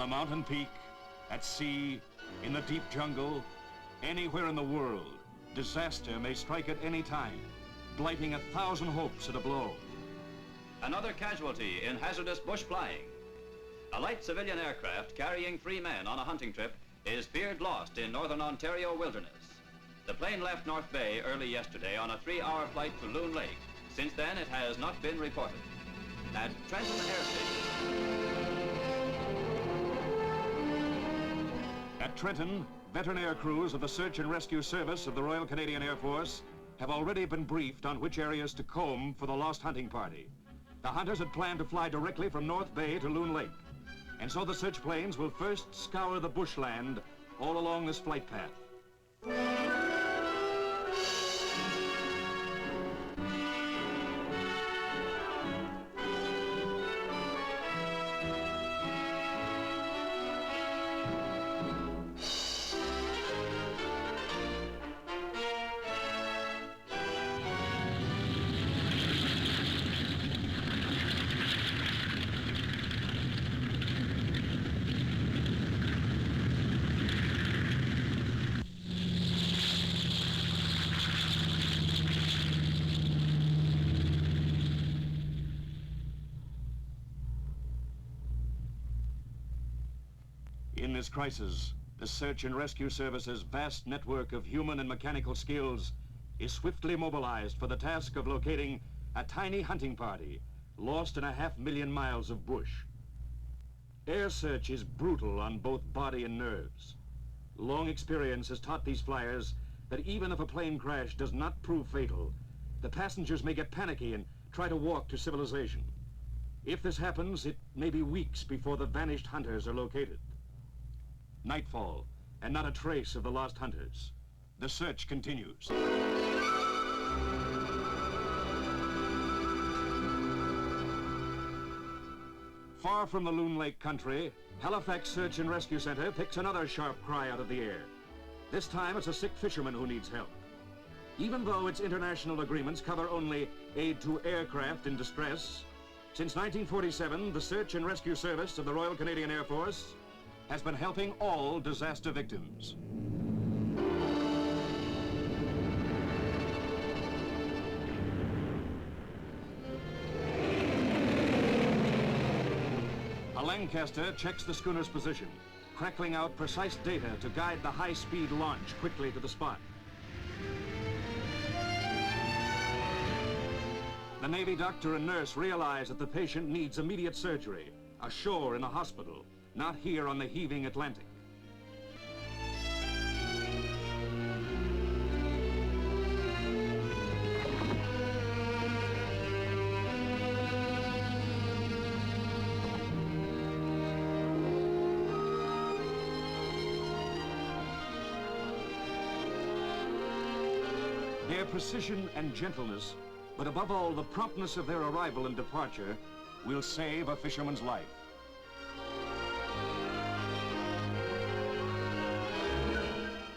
a mountain peak, at sea, in the deep jungle, anywhere in the world, disaster may strike at any time, blighting 1,000 hopes at a blow. Another casualty in hazardous bush flying. A light civilian aircraft carrying 3 men on a hunting trip is feared lost in northern Ontario wilderness. The plane left North Bay early yesterday on a 3-hour flight to Loon Lake. Since then, it has not been reported. At Trenton Air Station. At Trenton, veteran air crews of the Search and Rescue Service of the Royal Canadian Air Force have already been briefed on which areas to comb for the lost hunting party. The hunters had planned to fly directly from North Bay to Loon Lake, and so the search planes will first scour the bushland all along this flight path. In this crisis, the Search and Rescue Service's vast network of human and mechanical skills is swiftly mobilized for the task of locating a tiny hunting party lost in 500,000 miles of bush. Air search is brutal on both body and nerves. Long experience has taught these flyers that even if a plane crash does not prove fatal, the passengers may get panicky and try to walk to civilization. If this happens, it may be weeks before the vanished hunters are located. Nightfall, and not a trace of the lost hunters. The search continues. Far from the Loon Lake country, Halifax Search and Rescue Center picks another sharp cry out of the air. This time it's a sick fisherman who needs help. Even though its international agreements cover only aid to aircraft in distress, since 1947, the Search and Rescue Service of the Royal Canadian Air Force has been helping all disaster victims. A Lancaster checks the schooner's position, crackling out precise data to guide the high-speed launch quickly to the spot. The Navy doctor and nurse realize that the patient needs immediate surgery, ashore in a hospital, not here on the heaving Atlantic. Their precision and gentleness, but above all the promptness of their arrival and departure, will save a fisherman's life.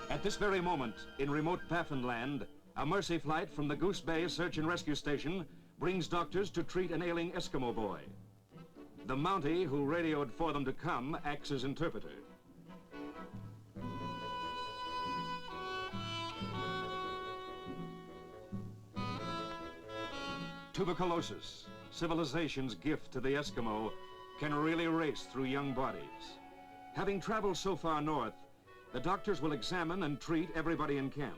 At this very moment, in remote Baffinland, a mercy flight from the Goose Bay Search and Rescue Station brings doctors to treat an ailing Eskimo boy. The Mountie who radioed for them to come acts as interpreter. Tuberculosis, civilization's gift to the Eskimo, can really race through young bodies. Having traveled so far north, the doctors will examine and treat everybody in camp.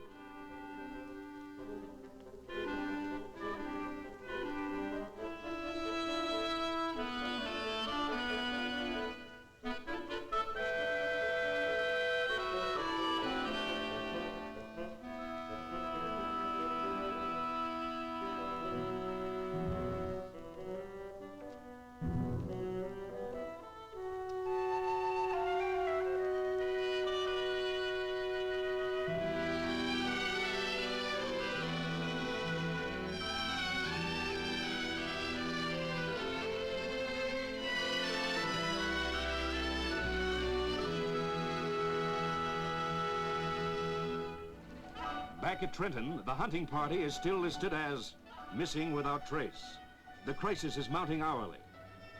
Back at Trenton, the hunting party is still listed as missing without trace. The crisis is mounting hourly.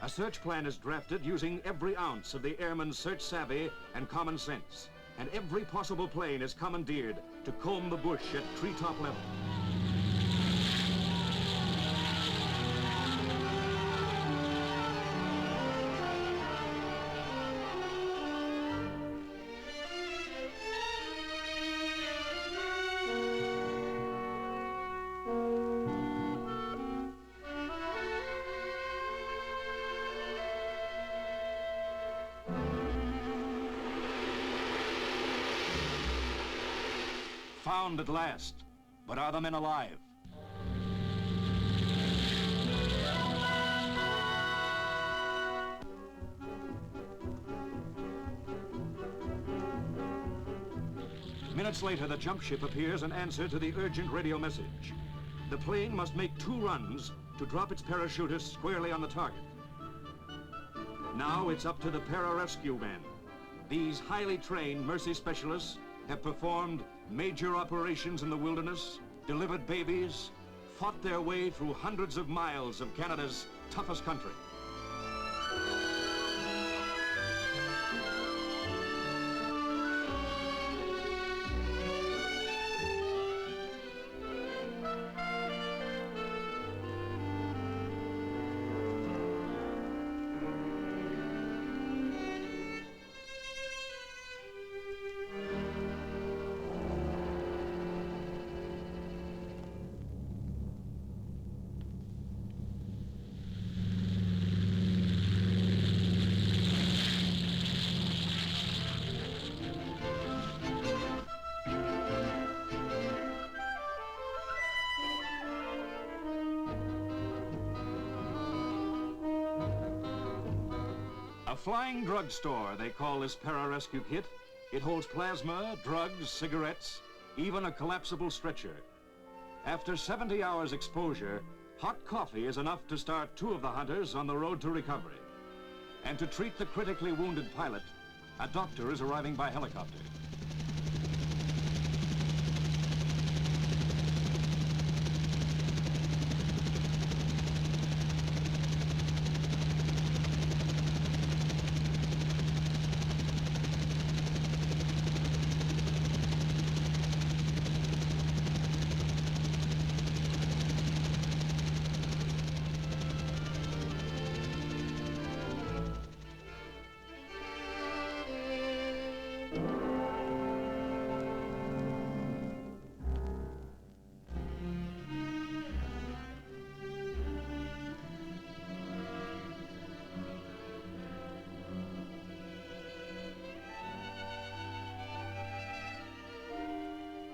A search plan is drafted using every ounce of the airman's search savvy and common sense. And every possible plane is commandeered to comb the bush at treetop level. Found at last, but are the men alive? Minutes later, the jump ship appears in answer to the urgent radio message. The plane must make 2 runs to drop its parachutists squarely on the target. Now it's up to the pararescue men. These highly trained mercy specialists have performed major operations in the wilderness, delivered babies, fought their way through hundreds of miles of Canada's toughest country. A flying drugstore, they call this pararescue kit. It holds plasma, drugs, cigarettes, even a collapsible stretcher. After 70 hours exposure, hot coffee is enough to start 2 of the hunters on the road to recovery. And to treat the critically wounded pilot, a doctor is arriving by helicopter.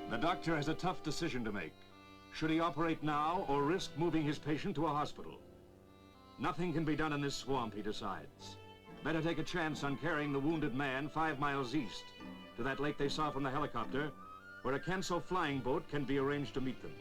The doctor has a tough decision to make. Should he operate now or risk moving his patient to a hospital? Nothing can be done in this swamp, he decides. Better take a chance on carrying the wounded man 5 miles east to that lake they saw from the helicopter, where a Canso flying boat can be arranged to meet them.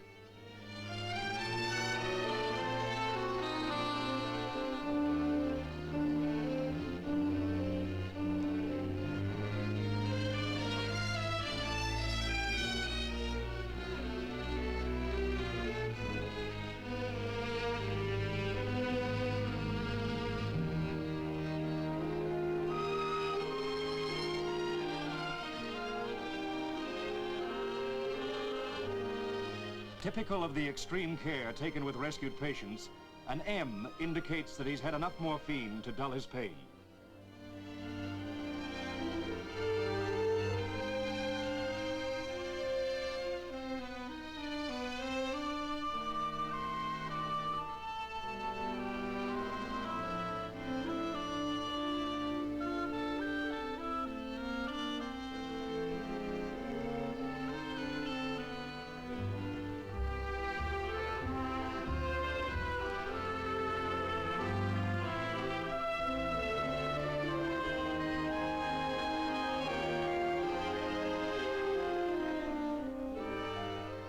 Typical of the extreme care taken with rescued patients, an M indicates that he's had enough morphine to dull his pain.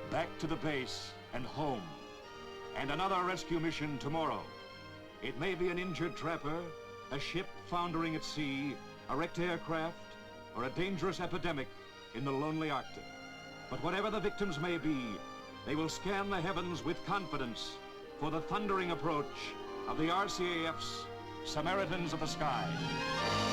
Back to the base and home. And another rescue mission tomorrow. It may be an injured trapper, a ship foundering at sea, a wrecked aircraft, or a dangerous epidemic in the lonely Arctic. But whatever the victims may be, they will scan the heavens with confidence for the thundering approach of the RCAF's Samaritans of the Sky.